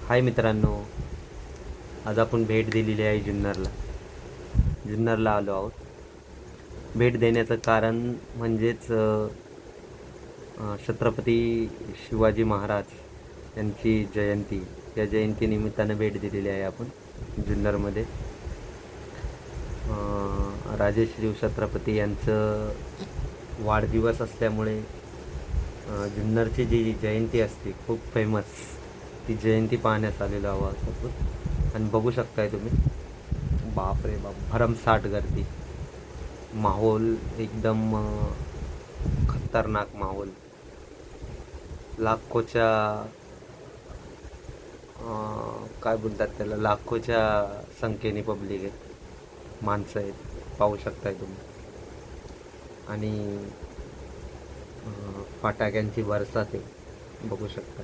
हाय मित्रांनो, आज आपण भेट दिलेली आहे जुन्नरला आलो आहोत. भेट देण्याचं कारण म्हणजेच छत्रपती शिवाजी महाराज यांची जयंती. या जयंतीनिमित्तानं भेट दिलेली आहे आपण जुन्नरमध्ये. राजे शिवछत्रपती यांचं वाढदिवस असल्यामुळे जुन्नरची जी जयंती असते खूप फेमस, ती जयंती पाहण्यास आलेलो आहोत आपण. आणि बघू शकताय तुम्ही, बापरे बाप, भरमसाठ गर्दी, माहोल एकदम खतरनाक माहोल. लाखोच्या काय बोलतात त्याला, लाखोच्या संख्येने पब्लिक आहे, माणसं आहेत, पाहू शकताय तुम्ही. आणि फटाक्यांची बरसात आहे, बघू शकता.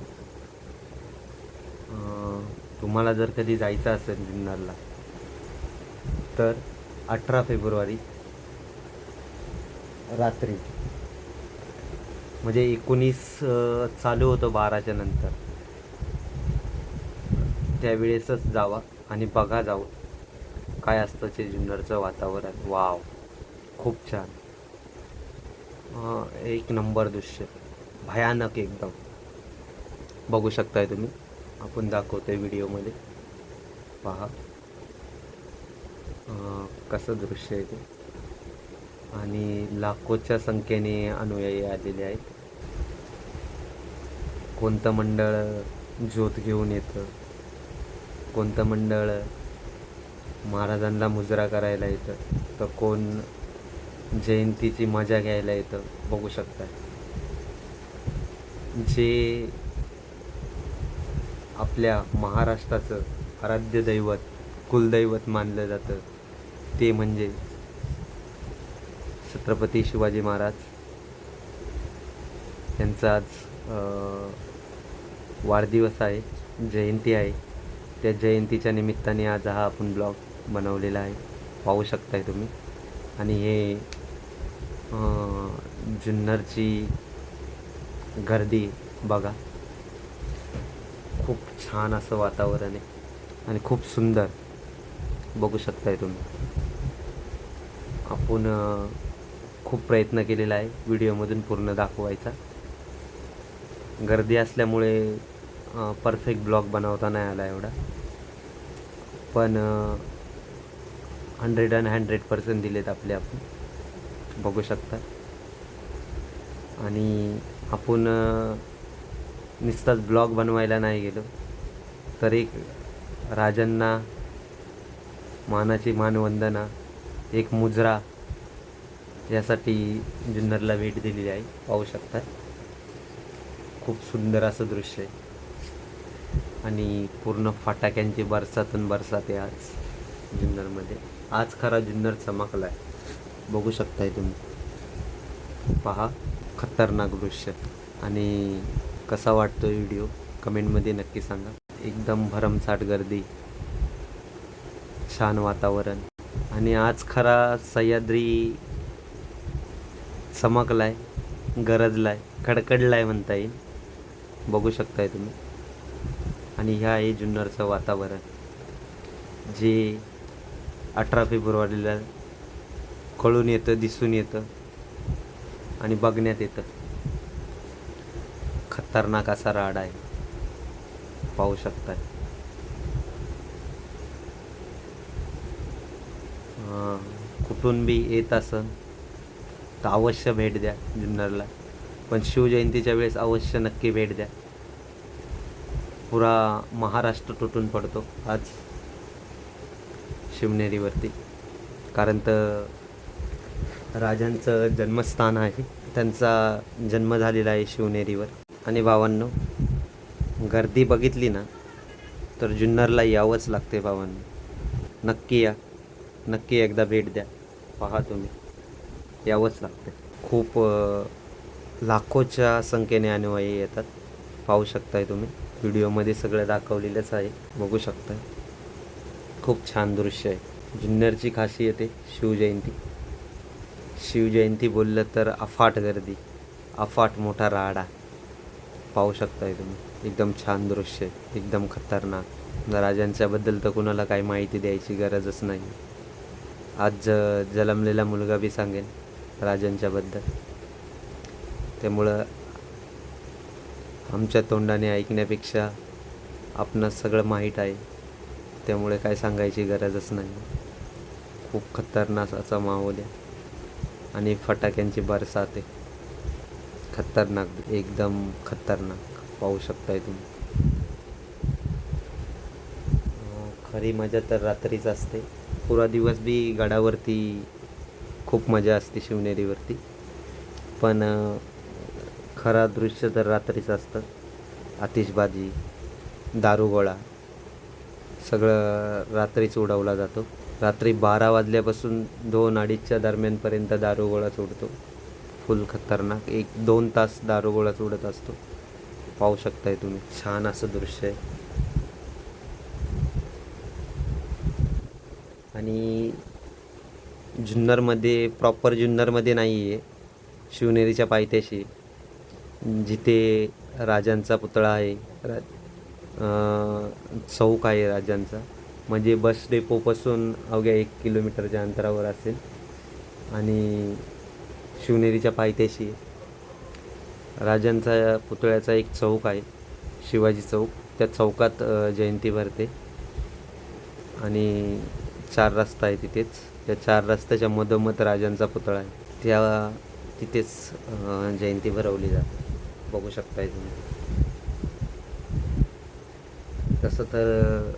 तुम्हाला जर कधी जायचं असेल जुन्नरला तर 18 फेब्रुवारी रात्री, म्हणजे 19 चालू होतं 12च्या नंतर, त्यावेळेसच जावा आणि बघा जाऊ काय असतं ते जुन्नरचं वातावरण. वाव, खूप छान, एक नंबर दृश्य, भयानक एकदम. बघू शकताय तुम्ही, आपण दाखवतोय व्हिडिओमध्ये, पहा कसं दृश्य आहे ते. आणि लाखोच्या संख्येने अनुयायी आलेले आहेत. कोणतं मंडळ ज्योत घेऊन येतं, कोणतं मंडळ महाराजांना मुजरा करायला येतं, तर कोण जयंतीची मजा घ्यायला येतं. बघू शकता, जे आपल्या महाराष्ट्राचं आराध्य दैवत, कुलदैवत मानलं जातं, ते म्हणजे छत्रपती शिवाजी महाराज यांचा आज वाढदिवस आहे, जयंती आहे. त्या जयंतीच्या निमित्ताने आज हा आपण ब्लॉग बनवलेला आहे, पाहू शकताय तुम्ही. आणि हे जुन्नरची गर्दी बघा, खूप छान असं वातावरण आहे आणि खूप सुंदर, बघू शकताय तुम्ही. आपण खूप प्रयत्न केलेला आहे व्हिडिओमधून पूर्ण दाखवायचा. गर्दी असल्यामुळे परफेक्ट ब्लॉग बनवता नाही आला एवढा, पण 100% दिलेत आपण, बघू शकता. आणि आपण नुसताच ब्लॉग बनवायला नाही गेलो, तर एक राजांना मानाची मानवंदना, एक मुजरा, यासाठी जुन्नरला भेट दिलेली आहे, पाहू शकता. खूप सुंदर असं दृश्य आहे आणि पूर्ण फटाक्यांची बरसात आहे आज जुन्नरमध्ये. आज खरा जुन्नर चमकला आहे, बघू शकताय तुम्ही, पहा, खतरनाक दृश्य. आणि कसा वाटतो व्हिडिओ कमेंटमध्ये नक्की सांगा. एकदम भरमसाठ गर्दी, छान वातावरण. आणि आज खरा सह्याद्री चमकलाय, गरजलाय, कडकडलाय म्हणता येईल, बघू शकताय तुम्ही. आणि ह्या आहे जुन्नरचं वातावरण, जे 18 फेब्रुवारीला कळून येतं, दिसून येतं आणि बघण्यात येतं. खतरनाक असा राडा आहे, पाहू शकताय. कुठून बी येत असन तर अवश्य भेट द्या जुन्नरला. पण शिवजयंतीच्या वेळेस अवश्य नक्की भेट द्या. पुरा महाराष्ट्र तुटून पडतो आज शिवनेरीवरती, कारण तर राजांचं जन्मस्थान आहे, त्यांचा जन्म झालेला आहे शिवनेरीवर. आणि भावांनो, गर्दी बघितली ना तर जुन्नरला यावंच लागते भावांनो. नक्की या, नक्की एकदा भेट द्या, पहा तुम्ही, यावंच लागते. खूप लाखोच्या संख्येने अनुयायी येतात, पाहू शकताय तुम्ही. व्हिडिओमध्ये सगळं दाखवलेलंच आहे, बघू शकताय. खूप छान दृश्य आहे. जुन्नरची खासियत आहे शिवजयंती. शिवजयंती बोललं तर अफाट गर्दी, अफाट मोठा राडा, पाहू शकताय तुम्ही. एकदम छान दृश्य आहे, एकदम खतरनाक. राजांच्याबद्दल तर कुणाला काही माहिती द्यायची गरजच नाही. आज जन्मलेला मुलगा बी सांगेल राजांच्याबद्दल. त्यामुळं आमच्या तोंडाने ऐकण्यापेक्षा आपणास सगळं माहीत आहे, त्यामुळे काय सांगायची गरजच नाही. खूप खतरनाक असा माहोल आहे आणि फटाक्यांची बरसात आहे. खतरनाक, एकदम खतरनाक. पाहू शकताय तुम्ही. खरी मजा तर रात्रीच असते. पुरा दिवस बी गडावरती खूप मजा असते शिवनेरीवरती, पण खरा दृश्य तर रात्रीच असतं. आतिषबाजी, दारूगोळा सगळं रात्रीच उडवला जातो. रात्री 12 वाजल्यापासून 2-2:30च्या दरम्यानपर्यंत दारूगोळाच उडतो. फुल खतरनाक 1-2 तास दारूगोळाच उडत असतो. पाहू शकताय तुम्ही. छान असं दृश्य आहे. आणि जुन्नरमध्ये, प्रॉपर जुन्नरमध्ये नाही आहे, शिवनेरीच्या पायथ्याशी, जिथे राजांचा पुतळा आहे, चौक आहे राजांचा. म्हणजे बस डेपोपासून अवघ्या 1 किलोमीटरच्या अंतरावर असेल आणि शिवनेरीच्या पायथ्याशी राजांचा पुतळ्याचा एक चौक आहे, शिवाजी चौक. त्या चौकात जयंती भरते आणि 4 रस्ता आहे तिथेच. त्या 4 रस्त्याच्या मधोमध राजांचा पुतळा आहे. तिथेच जयंती भरवली जाते. बघू शकताय तुम्ही. तसं तर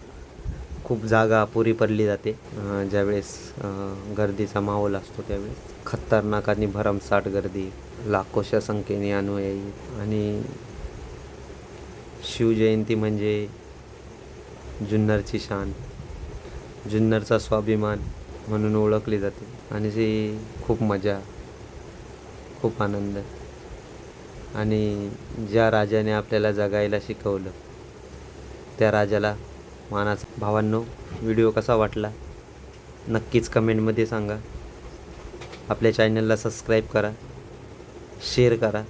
खूप जागा अपुरी पडली जाते ज्यावेळेस गर्दीचा माहोल असतो त्यावेळेस. खतरनाक आणि भरमसाठ गर्दी, लाखोच्या संख्येने अनुयायी. आणि शिवजयंती म्हणजे जुन्नरची शान, जुन्नरचा स्वाभिमान म्हणून ओळखली जाते. आणि ती खूप मजा, खूप आनंद. आणि ज्या राजाने आपल्याला जगायला शिकवलं त्या राजाला मानाचा. भावांनो, व्हिडिओ कसा वाटला नक्कीच कमेंटमध्ये सांगा. आपल्या चॅनलला सबस्क्राईब करा, शेअर करा,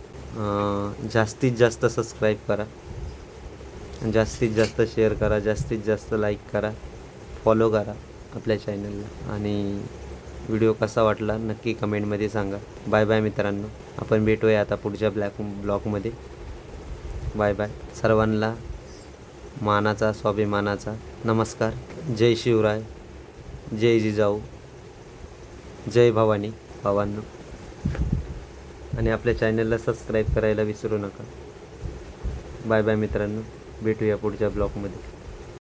जास्तीत जास्त सबस्क्राईब करा, जास्तीत जास्त शेअर करा, जास्तीत जास्त लाईक करा, फॉलो करा आपल्या चॅनलला. आणि व्हिडिओ कसा वाटला नक्की कमेंटमध्ये सांगा. बाय बाय मित्रांनो. आपण भेटूया आता पुढच्या ब्लॉगमध्ये. Bye bye. सर्वांना मानाचा, स्वाभिमानाचा नमस्कार. जय शिवराय, जय जिजाऊ, जय भवानी भावांनो. आणि आपल्या चॅनलला सबस्क्राईब करायला विसरू नका. बाय बाय मित्रांनो. भेटूया पुढच्या ब्लॉगमध्ये.